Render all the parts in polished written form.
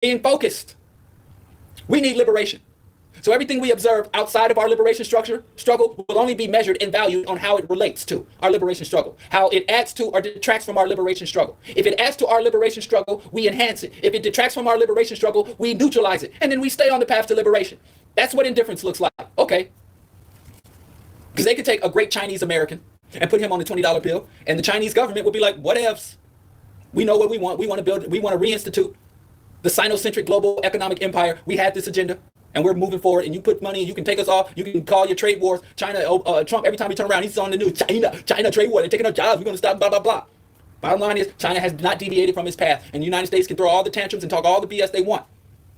being focused. We need liberation. So everything we observe outside of our liberation struggle will only be measured and valued on how it relates to our liberation struggle, how it adds to or detracts from our liberation struggle. If it adds to our liberation struggle, we enhance it. If it detracts from our liberation struggle, we neutralize it. And then we stay on the path to liberation. That's what indifference looks like. Okay. Because they could take a great Chinese American and put him on the $20 bill, and the Chinese government will be like, whatevs. We know what we want. We want to reinstitute the Sinocentric global economic empire. We had this agenda. And we're moving forward, and you put money, and you can take us off. You can call your trade wars. China, Trump, every time he turns around, he's on the news. China trade war. They're taking our jobs. We're going to stop, blah, blah, blah. Bottom line is, China has not deviated from its path, and the United States can throw all the tantrums and talk all the BS they want.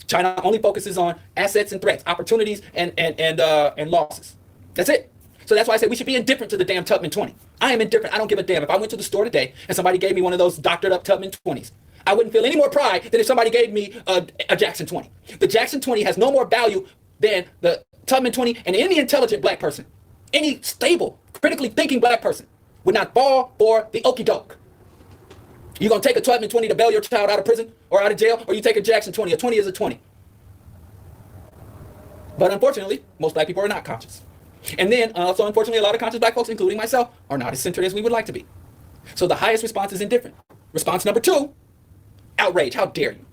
China only focuses on assets and threats, opportunities and losses. That's it. So that's why I say we should be indifferent to the damn Tubman 20. I am indifferent. I don't give a damn. If I went to the store today and somebody gave me one of those doctored up Tubman 20s, I wouldn't feel any more pride than if somebody gave me a Jackson 20. The Jackson 20 has no more value than the Tubman 20, and any intelligent black person, any stable, critically thinking black person would not fall for the okie doke. You gonna take a Tubman 20 to bail your child out of prison or out of jail, or you take a Jackson 20. A 20 is a 20. But unfortunately, most black people are not conscious. And then also, unfortunately, a lot of conscious black folks, including myself, are not as centered as we would like to be. So the highest response is indifferent. Response number 2, outrage. How dare you?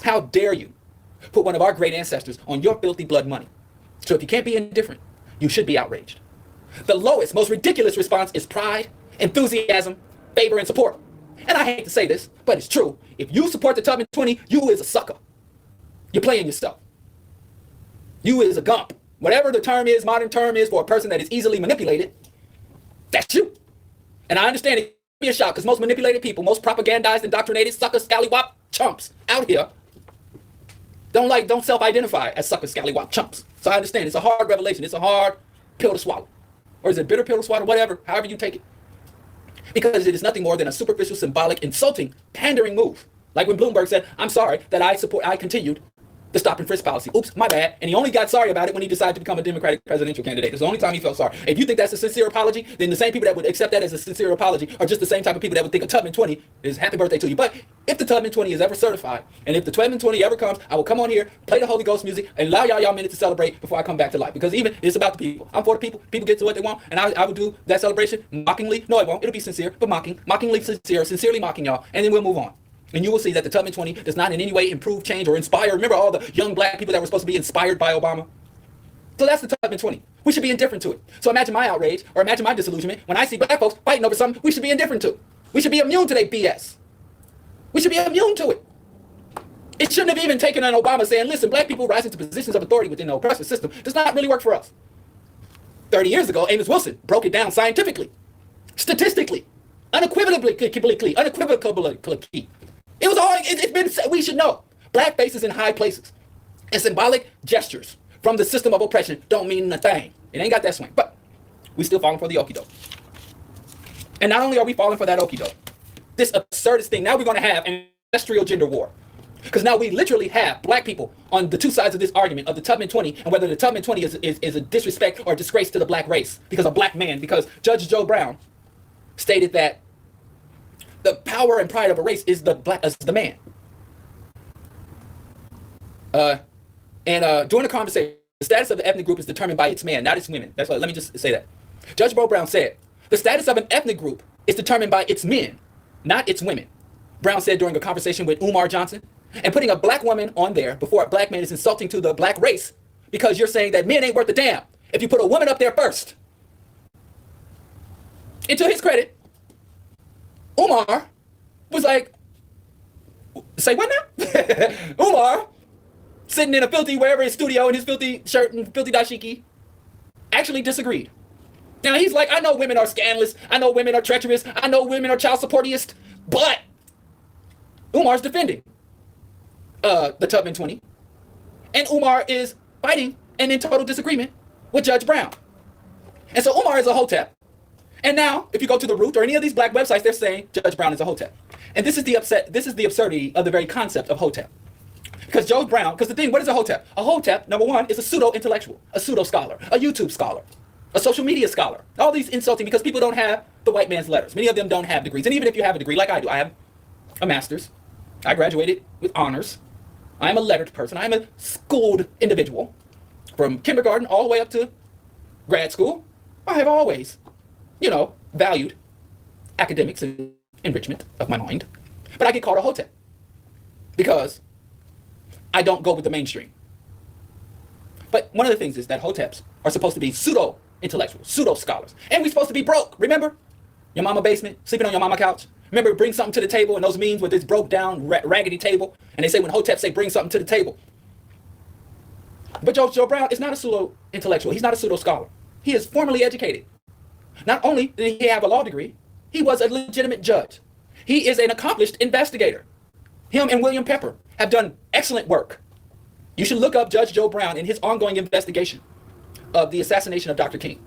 How dare you put one of our great ancestors on your filthy blood money? So if you can't be indifferent, you should be outraged. The lowest, most ridiculous response is pride, enthusiasm, favor, and support. And I hate to say this, but it's true. If you support the Tubman 20, you is a sucker. You're playing yourself. You is a gump. Whatever the term is, modern term is for a person that is easily manipulated, that's you. And I understand it can be a shock, because most manipulated people, most propagandized, indoctrinated, sucker, scallywop chumps out here don't self-identify as sucker, scallywop chumps. So I understand it's a hard revelation. It's a hard pill to swallow. Or is it a bitter pill to swallow? Whatever, however you take it. Because it is nothing more than a superficial, symbolic, insulting, pandering move. Like when Bloomberg said, I'm sorry that I continued the stop and frisk policy. Oops, my bad. And he only got sorry about it when he decided to become a Democratic presidential candidate. It's the only time he felt sorry. If you think that's a sincere apology, then the same people that would accept that as a sincere apology are just the same type of people that would think a Tubman 20 is happy birthday to you. But if the Tubman 20 is ever certified, and if the Tubman 20 ever comes, I will come on here, play the Holy Ghost music, and allow y'all minutes to celebrate before I come back to life. Because even it's about the people. I'm for the people. People get to what they want, and I will do that celebration mockingly. No, it won't. It'll be sincere, but mockingly sincere, sincerely mocking y'all, and then we'll move on. And you will see that the Tubman 20 does not in any way improve, change, or inspire. Remember all the young black people that were supposed to be inspired by Obama? So that's the Tubman 20. We should be indifferent to it. So imagine my outrage, or imagine my disillusionment when I see black folks fighting over something we should be indifferent to. We should be immune to their BS. We should be immune to it. It shouldn't have even taken an Obama saying, listen, black people rising to positions of authority within the oppressive system does not really work for us. 30 years ago, Amos Wilson broke it down scientifically, statistically, unequivocally. It was all, it's been, we should know. Black faces in high places and symbolic gestures from the system of oppression don't mean a thing. It ain't got that swing, but we still falling for the okie doke. And not only are we falling for that okie doke, this absurdist thing, now we're going to have an industrial gender war. Because now we literally have black people on the two sides of this argument of the Tubman 20 and whether the Tubman 20 is a disrespect or a disgrace to the black race because a black man, because Judge Joe Brown stated that the power and pride of a race is the man. During the conversation, the status of the ethnic group is determined by its man, not its women. That's what. Let me just say that. Judge Joe Brown said, the status of an ethnic group is determined by its men, not its women. Brown said during a conversation with Umar Johnson, and putting a black woman on there before a black man is insulting to the black race because you're saying that men ain't worth a damn if you put a woman up there first. And to his credit, Umar was like, say what now? Umar, sitting in a filthy, wherever his studio in his filthy shirt and filthy dashiki, actually disagreed. Now he's like, I know women are scandalous, I know women are treacherous, I know women are child supportiest, but Umar's defending the Tubman 20. And Umar is fighting and in total disagreement with Judge Brown. And so Umar is a hotep. And now, if you go to The Root or any of these black websites, they're saying Judge Brown is a hotep. And this is the absurdity of the very concept of hotep. Because Joe Brown, because the thing, what is a hotep? A hotep, number one, is a pseudo-intellectual, a pseudo-scholar, a YouTube scholar, a social media scholar. All these insulting because people don't have the white man's letters. Many of them don't have degrees. And even if you have a degree, like I do, I have a master's. I graduated with honors. I'm a lettered person. I'm a schooled individual. From kindergarten all the way up to grad school, I have always, valued academics and enrichment of my mind. But I get called a hotep because I don't go with the mainstream. But one of the things is that hoteps are supposed to be pseudo-intellectuals, pseudo-scholars. And we're supposed to be broke, remember? Your mama basement, sleeping on your mama couch. Remember, bring something to the table, and those memes with this broke down, raggedy table. And they say when hoteps say bring something to the table. But Joe Brown is not a pseudo-intellectual. He's not a pseudo-scholar. He is formally educated. Not only did he have a law degree, he was a legitimate judge. He is an accomplished investigator. Him and William Pepper have done excellent work. You should look up Judge Joe Brown in his ongoing investigation of the assassination of Dr. King.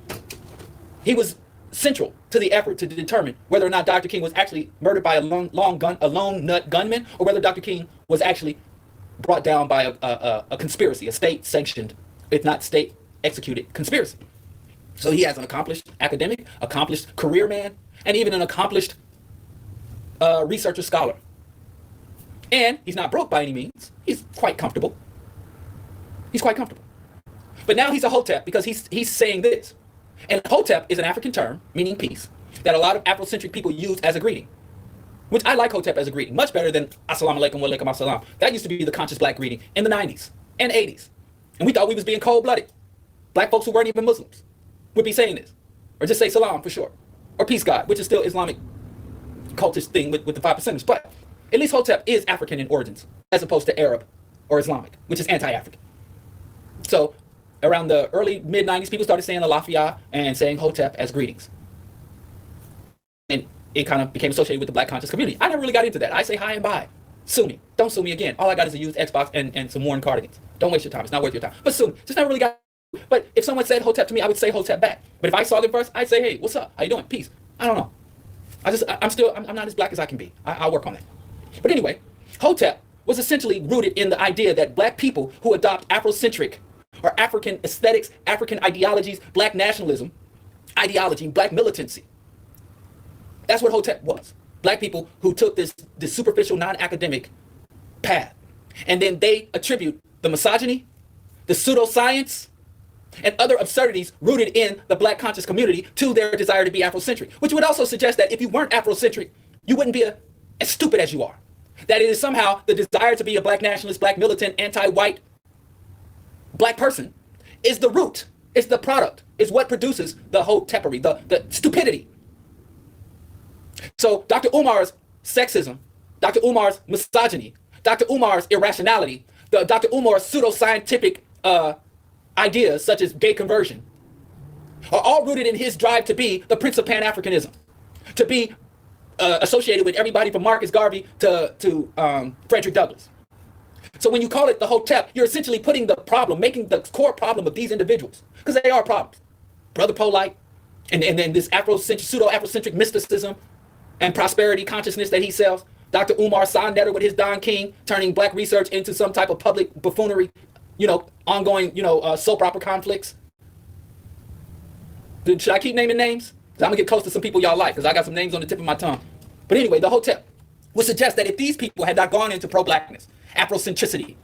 He was central to the effort to determine whether or not Dr. King was actually murdered by a lone nut gunman, or whether Dr. King was actually brought down by a conspiracy, a state-sanctioned, if not state-executed conspiracy. So he has an accomplished academic, accomplished career man, and even an accomplished researcher scholar. And he's not broke by any means. He's quite comfortable. He's quite comfortable. But now he's a hotep because he's saying this. And hotep is an African term meaning peace that a lot of Afrocentric people use as a greeting, which I like hotep as a greeting much better than assalamu alaikum wa alaikum assalam. That used to be the conscious black greeting in the 90s and 80s. And we thought we was being cold-blooded. Black folks who weren't even Muslims would be saying this. Or just say salam for short. Or peace God, which is still Islamic cultist thing with the 5%ers. But at least hotep is African in origins as opposed to Arab or Islamic, which is anti-African. So around the early mid-90s, people started saying Alafia and saying hotep as greetings. And it kind of became associated with the black conscious community. I never really got into that. I say hi and bye. Sue me. Don't sue me again. All I got is a used Xbox and some worn cardigans. Don't waste your time. It's not worth your time. But sue me. Just never really got. But if someone said hotep to me, I would say hotep back. But if I saw them first, I'd say, hey, what's up? How you doing? Peace. I don't know. I'm not as black as I can be. I'll work on that. But anyway, hotep was essentially rooted in the idea that black people who adopt Afrocentric or African aesthetics, African ideologies, black nationalism, ideology, black militancy. That's what hotep was. Black people who took this superficial, non-academic path. And then they attribute the misogyny, the pseudoscience, and other absurdities rooted in the black conscious community to their desire to be Afrocentric, which would also suggest that if you weren't Afrocentric, you wouldn't be as stupid as you are. That it is somehow the desire to be a black nationalist, black militant, anti-white black person is the root, is the product, is what produces the hotepery, the stupidity. So Dr. Umar's sexism, Dr. Umar's misogyny, Dr. Umar's irrationality, Dr. Umar's pseudoscientific ideas such as gay conversion are all rooted in his drive to be the Prince of Pan-Africanism, to be associated with everybody from Marcus Garvey to Frederick Douglass. So when you call it the hotep, you're essentially putting the problem, making the core problem of these individuals, because they are problems. Brother Polite, and then this pseudo-Afrocentric mysticism and prosperity consciousness that he sells. Dr. Umar Sonnetter with his Don King, turning black research into some type of public buffoonery, ongoing, soap opera conflicts. Should I keep naming names? Because I'm going to get close to some people y'all like, because I got some names on the tip of my tongue. But anyway, the hotep would suggest that if these people had not gone into pro-blackness, Afrocentricity,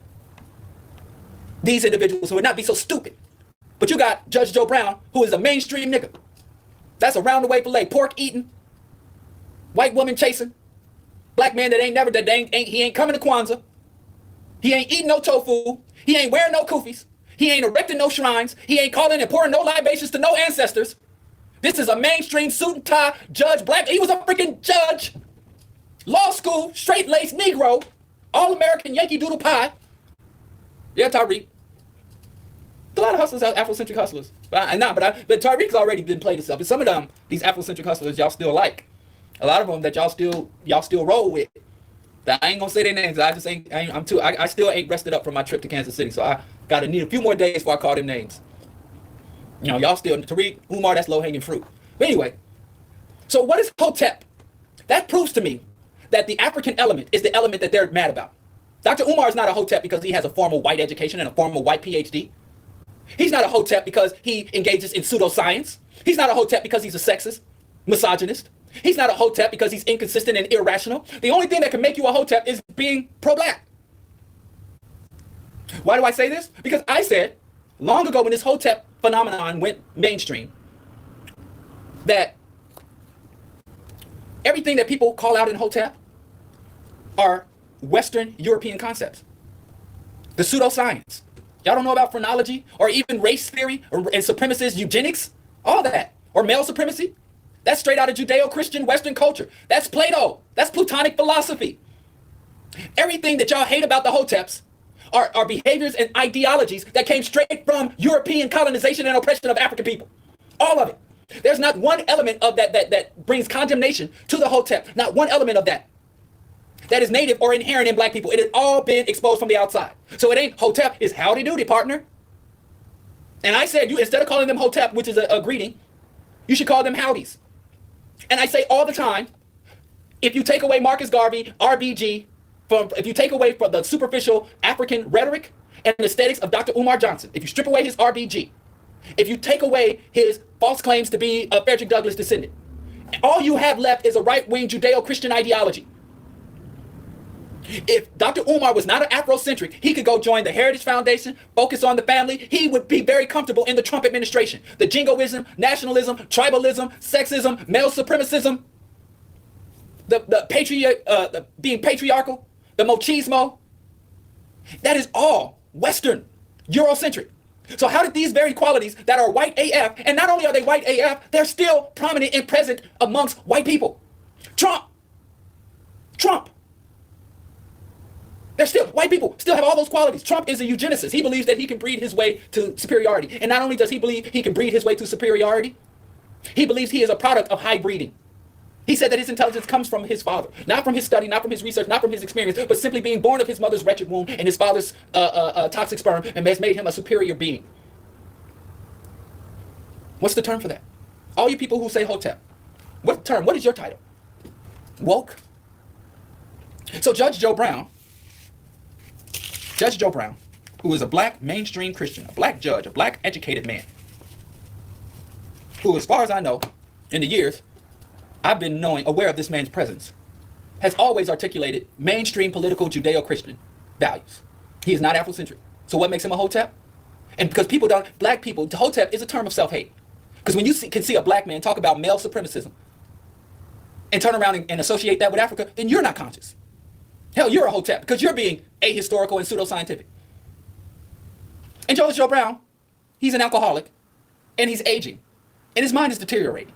these individuals would not be so stupid. But you got Judge Joe Brown, who is a mainstream nigga. That's a round the way filet, pork eating, white woman chasing, black man that he ain't coming to Kwanzaa. He ain't eating no tofu. He ain't wearing no kufis. He ain't erecting no shrines. He ain't calling and pouring no libations to no ancestors. This is a mainstream suit and tie judge, black. He was a freaking judge. Law school, straight-laced Negro, all-American Yankee Doodle Pie. Yeah, Tariq. A lot of hustlers are Afrocentric hustlers. But Tariq's already been played himself. And some of them, these Afrocentric hustlers, y'all still like. A lot of them that y'all still roll with. But I ain't gonna say their names. I still ain't rested up from my trip to Kansas City. So I gotta need a few more days before I call them names. Y'all still, Tariq, Umar, that's low-hanging fruit. But anyway, so what is hotep? That proves to me that the African element is the element that they're mad about. Dr. Umar is not a hotep because he has a formal white education and a formal white PhD. He's not a hotep because he engages in pseudoscience. He's not a hotep because he's a sexist, misogynist. He's not a hotep because he's inconsistent and irrational. The only thing that can make you a hotep is being pro-black. Why do I say this? Because I said long ago when this hotep phenomenon went mainstream that everything that people call out in hotep are Western European concepts. The pseudoscience. Y'all don't know about phrenology or even race theory and supremacist eugenics? All that. Or male supremacy? That's straight out of Judeo-Christian Western culture. That's Plato. That's Platonic philosophy. Everything that y'all hate about the hoteps are behaviors and ideologies that came straight from European colonization and oppression of African people. All of it. There's not one element of that brings condemnation to the hotep. Not one element of that is native or inherent in black people. It has all been exposed from the outside. So it ain't hotep, it's howdy doody, partner. And I said, you instead of calling them hotep, which is a greeting, you should call them howdies. And I say all the time, if you take away Marcus Garvey, RBG, if you take away from the superficial African rhetoric and aesthetics of Dr. Umar Johnson, if you strip away his RBG, if you take away his false claims to be a Frederick Douglass descendant, all you have left is a right-wing Judeo-Christian ideology. If Dr. Umar was not an Afrocentric, he could go join the Heritage Foundation, focus on the family. He would be very comfortable in the Trump administration. The jingoism, nationalism, tribalism, sexism, male supremacism, the being patriarchal, the machismo, that is all Western, Eurocentric. So how did these very qualities that are white AF, and not only are they white AF, they're still prominent and present amongst white people. Trump. They're still, white people still have all those qualities. Trump is a eugenicist. He believes that he can breed his way to superiority. And not only does he believe he can breed his way to superiority, he believes he is a product of high breeding. He said that his intelligence comes from his father, not from his study, not from his research, not from his experience, but simply being born of his mother's wretched womb and his father's toxic sperm, and has made him a superior being. What's the term for that? All you people who say hotep, what term? What is your title? Woke? So Judge Joe Brown, who is a black mainstream Christian, a black judge, a black educated man, who, as far as I know, in the years I've been aware of this man's presence, has always articulated mainstream political Judeo-Christian values. He is not Afrocentric. So what makes him a hotep? And because black people, hotep is a term of self-hate. Because when you can see a black man talk about male supremacism and turn around and associate that with Africa, then you're not conscious. Hell, you're a hotep because you're being ahistorical and pseudoscientific. And Joe Brown, he's an alcoholic and he's aging and his mind is deteriorating.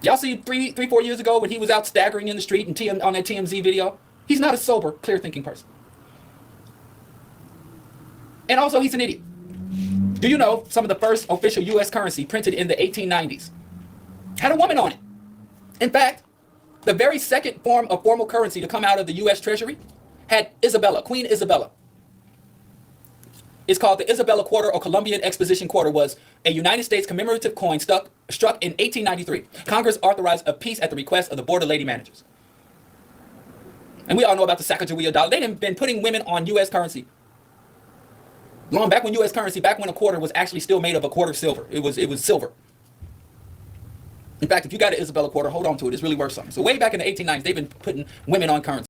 Y'all see 4 years ago when he was out staggering in the street and on that TMZ video? He's not a sober, clear-thinking person. And also, he's an idiot. Do you know some of the first official U.S. currency printed in the 1890s had a woman on it? In fact, the very second form of formal currency to come out of the U.S. Treasury had Isabella, Queen Isabella. It's called the Isabella Quarter or Columbian Exposition Quarter, was a United States commemorative coin struck in 1893. Congress authorized a peace at the request of the Board of Lady Managers. And we all know about the Sacagawea dollar. They've been putting women on U.S. currency long back when U.S. currency, back when a quarter was actually still made of a quarter silver. It was silver. In fact, if you got an Isabella quarter, hold on to it. It's really worth something. So way back in the 1890s, they've been putting women on currency.